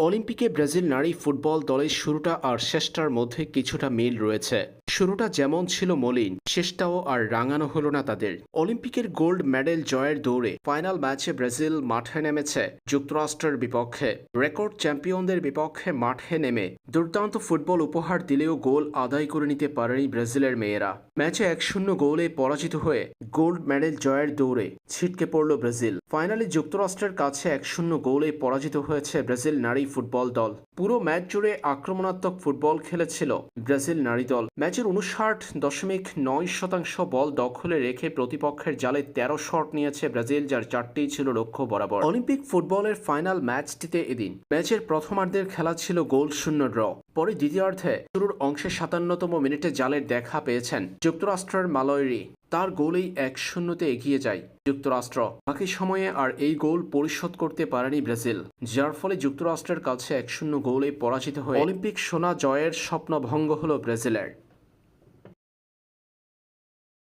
অলিম্পিকে ব্রাজিল নারী ফুটবল দলের শুরুটা আর শেষটার মধ্যে কিছুটা মিল রয়েছে। শুরুটা যেমন ছিল মলিন, শেষটাও আর রাঙানো হলো না তাদের। অলিম্পিকের গোল্ড মেডেল জয়ের দৌড়ে ফাইনাল ম্যাচে ব্রাজিল মাঠে নেমেছে যুক্তরাষ্ট্রের বিপক্ষে। রেকর্ড চ্যাম্পিয়নদের বিপক্ষে মাঠে নেমে দুর্দান্ত ফুটবল উপহার দিলেও গোল আদায় করে নিতে পারেনি ব্রাজিলের মেয়েরা। ম্যাচে 1-0 গোলে পরাজিত হয়ে গোল্ড মেডেল জয়ের দৌড়ে ছিটকে পড়ল ব্রাজিল। ফাইনালে যুক্তরাষ্ট্রের কাছে 1-0 গোলে পরাজিত হয়েছে ব্রাজিল নারী ফুটবল দল। পুরো ম্যাচ জুড়ে আক্রমণাত্মক ফুটবল খেলেছিল ব্রাজিল নারী দল। ম্যাচের 59.9% বল দখলে রেখে প্রতিপক্ষের জালে 13 শট নিয়েছে ব্রাজিল, যার 4টিই ছিল লক্ষ্য বরাবর। অলিম্পিক ফুটবলের ফাইনাল ম্যাচটিতে এদিন ম্যাচের প্রথমার্ধের খেলা ছিল গোল শূন্য ড্র। পরে দ্বিতীয়ার্ধে শুরুর অংশে 57তম মিনিটে জালের দেখা পেয়েছেন যুক্তরাষ্ট্রের মালয়রি। তার গোলেই 1-0 এগিয়ে যায় যুক্তরাষ্ট্র। বাকি সময়ে আর এই গোল পরিশোধ করতে পারেনি ব্রাজিল, যার ফলে যুক্তরাষ্ট্রের কাছে 1-0 গোলে পরাজিত হয়ে অলিম্পিক সোনা জয়ের স্বপ্নভঙ্গ হল ব্রাজিলের।